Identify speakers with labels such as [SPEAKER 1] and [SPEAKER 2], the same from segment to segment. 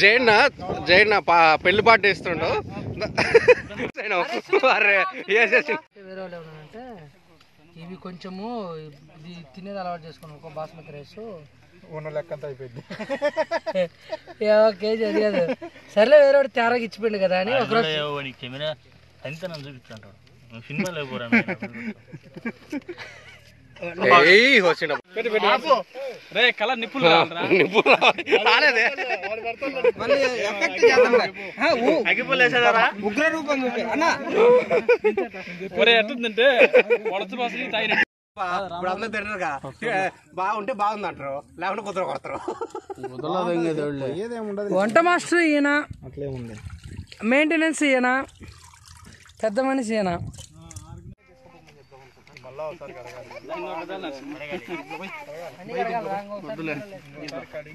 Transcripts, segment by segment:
[SPEAKER 1] జైన్ పెళ్లి పాట ఇస్తుండు.
[SPEAKER 2] వేరే వాళ్ళు ఏమన్నానంటే ఇవి కొంచెము ఇది తినేది అలవాటు చేసుకున్నాం. ఒక బాస్మతి రైస్
[SPEAKER 3] లెక్కంతా అయిపోయింది.
[SPEAKER 2] కేజీ అది కాదు. సర్లే వేరే వాడు తేరాకి ఇచ్చిపోయింది కదా అని ఒకరోజు
[SPEAKER 1] ఎట్టుందంటే ఇప్పుడు అందరూ తింటారుగా, బాగుంటే బాగుంది అంటారు, లేకుంటే కుదర కొడతారు.
[SPEAKER 2] వంట మాస్టర్ ఈయన, మెయింటెనెన్స్ ఈయన, పెద్ద మనిషి ఈయన.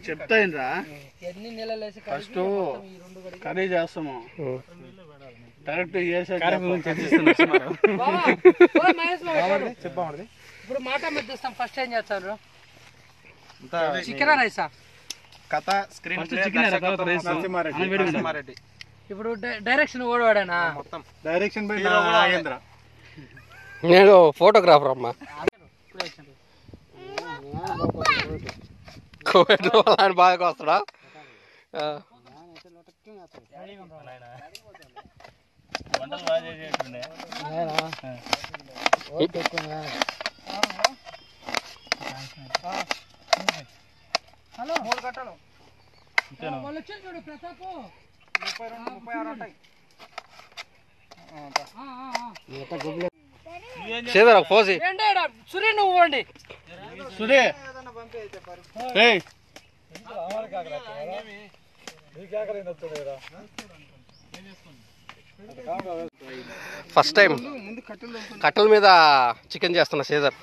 [SPEAKER 3] చెప్తాయిరా ఫస్ట్ కర్రీ చేస్తాము, డైరెక్ట్
[SPEAKER 2] చెప్పండి. ఇప్పుడు మాట మధ్యస్థం ఫస్ట్ ఏం చేస్తారు? చికెన్ రైసా?
[SPEAKER 3] కథ స్క్రీన్ నరసింహారెడ్డి.
[SPEAKER 2] ఇప్పుడు డైరెక్షన్ ఓడవాడనా?
[SPEAKER 3] Direction by Nagendra.
[SPEAKER 1] నేను ఫోటోగ్రాఫర్ అమ్మా. బాగా వస్తాడా?
[SPEAKER 2] హలో వాళ్ళు వచ్చారు చూడు ప్రతాప్, 36 ఉంటాయి.
[SPEAKER 1] పోసి
[SPEAKER 2] సురే నువ్వు ఇవ్వండి.
[SPEAKER 3] సురే
[SPEAKER 1] ఫస్ట్ టైం కట్టెల మీద చికెన్ చేస్తున్నా. శ్రీధర్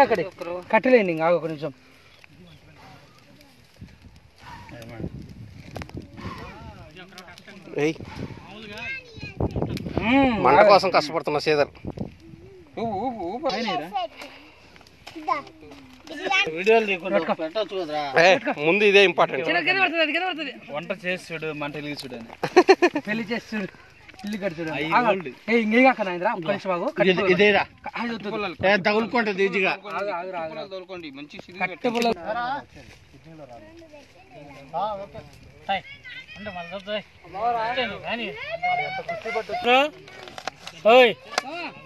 [SPEAKER 2] అక్కడే కట్టెలేండి, ఇంకా ఒక నిమిషం.
[SPEAKER 1] మంట కోసం కష్టపడుతున్నా శ్రీధర్. ముందు ఇదే ఇంపార్టెంట్.
[SPEAKER 3] వంట చేసి చూడు, మంట వెలిగి చూడు,
[SPEAKER 2] పెళ్లి చేసి చూడు, ఇల్లు కట్టి చూడు.
[SPEAKER 3] ఇదేరా తగులుకుంటది ఈజీగా.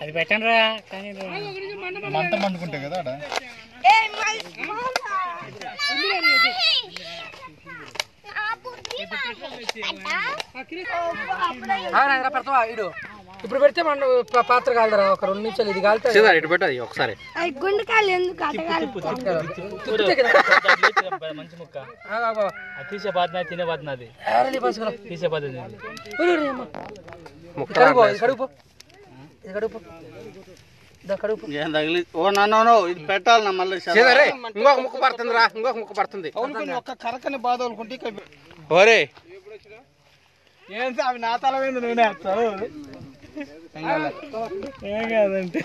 [SPEAKER 2] అది పెట్టండి రా,
[SPEAKER 3] మంట మండుకుంటే కదా.
[SPEAKER 2] పెడతావా? ఇడు ఇప్పుడు పెడితే మన పాత్ర కాలరా, ఒక 2 నిమిషాలు ఇది కాలుతా.
[SPEAKER 1] ఇటు పెట్టదు ఒకసారి.
[SPEAKER 4] మంచి ముక్క తీసే బాధ తినే బాధ నాది, తీసే బాధ
[SPEAKER 3] ఇది పెట్టాలి. మళ్ళీ
[SPEAKER 1] ఇంకొక ముక్క పడుతుంది రా, ఇంకొక ముక్క పడుతుంది.
[SPEAKER 3] ఒక్క కరకని బాధ అనుకుంటే
[SPEAKER 1] ఒరే
[SPEAKER 3] ఏంటి అవి నా తల మీద నూనె వేస్తావు? ఏం కాదంటే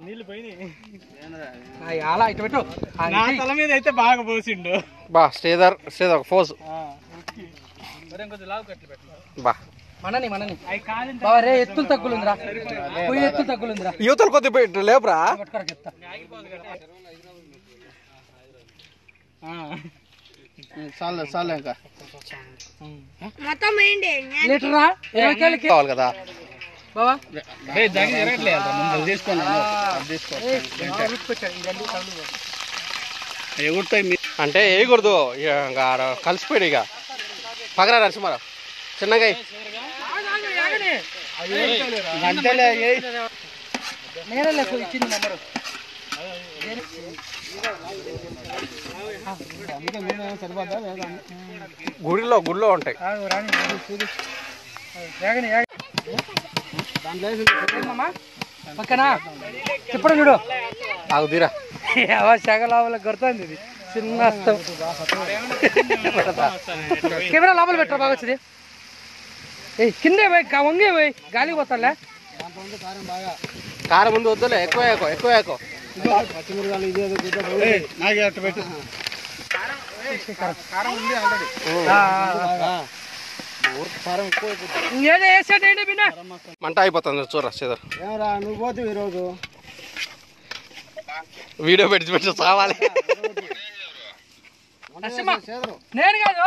[SPEAKER 3] నీళ్ళు పోయినాయి,
[SPEAKER 2] అలా ఇటు పెట్టు.
[SPEAKER 3] నా తల మీద అయితే బాగా పోసిండు.
[SPEAKER 1] బా శ్రీధర్ ఒక ఫోజు బా.
[SPEAKER 2] మనని బావా రే, ఎత్తులు తగ్గులుందిరా, పొయ్యి ఎత్తులు తగ్గులుందిరా.
[SPEAKER 1] యువతలు కొద్ది లేపురా.
[SPEAKER 3] చాలు ఇంకా
[SPEAKER 2] లీటరా 20 కేళ్ళకి
[SPEAKER 1] కావాలి కదా
[SPEAKER 2] బావా.
[SPEAKER 1] అంటే వేయకూడదు, కలిసిపోయాడు. ఇక పగరా నరసింహారావు చిన్నగా
[SPEAKER 2] నేనే లేకు ఇచ్చింది నెంబరు.
[SPEAKER 1] గుడిలో ఉంటాయి.
[SPEAKER 2] పక్కనా చెప్పడం చూడు,
[SPEAKER 1] ఆగుదీరా
[SPEAKER 2] శాఖ లోపల కొడుతుంది. ఇది చిన్న కెమెరా లోపల పెట్టరా, బాగా వచ్చింది. ఏ కిందే పోయి వంగే పోయి గాలికి పోతాలే.
[SPEAKER 1] కారం ముందు వద్దులే, ఎక్కువ ఎక్కువ ఎక్కువ.
[SPEAKER 3] నాకు అట్ట పెట్టు. కారం ఉంది ఆల్రెడీ. కారం ఎక్కువ
[SPEAKER 2] ఏదో వేసేటండి బిన్నా
[SPEAKER 1] మంట అయిపోతుంది చూడరా చేదర్.
[SPEAKER 3] ఏమరా నువ్వు పోతే ఈరోజు
[SPEAKER 1] వీడియో పెట్టి చావాలి.
[SPEAKER 2] నేను కాదు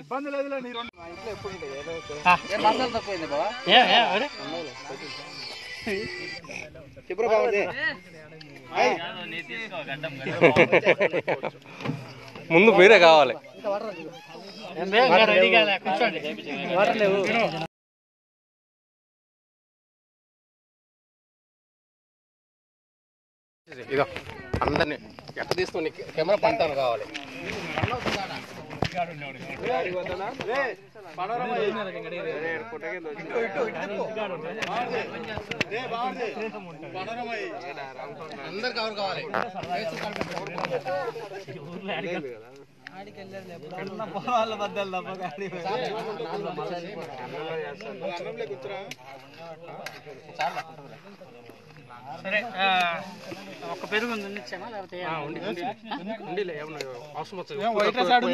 [SPEAKER 3] ఇబ్బంది లేదు. నీ రెండు మా ఇంట్లో ఎప్పుడు
[SPEAKER 4] మసాలా తక్కువైంది బావా.
[SPEAKER 3] చెప్పు బాగుంది.
[SPEAKER 1] ముందు మీరే కావాలి. ఇదో అందరినీ ఎట్ట తీసుకొని కెమెరా పంటాను కావాలి. అందరు కవర్ కావాలి.
[SPEAKER 3] వాళ్ళ బద్దలు
[SPEAKER 4] సరే ఒక పెరుగు ఉండిచ్చామా లేకపోతే
[SPEAKER 1] వైట్
[SPEAKER 3] రైస్ యాడ్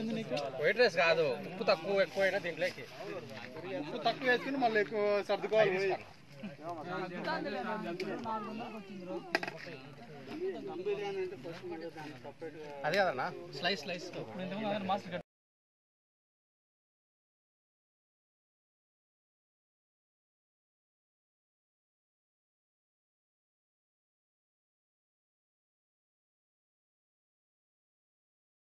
[SPEAKER 3] ఉంది నీకు.
[SPEAKER 1] వైట్ రైస్ కాదు, ఉప్పు తక్కువ ఎక్కువైనా దీంట్లోకి
[SPEAKER 3] ఉప్పు తక్కువ వేసుకుని మళ్ళీ ఎక్కువ సర్దుకోవాలి.
[SPEAKER 1] అదే కదన్నా
[SPEAKER 4] స్లైస్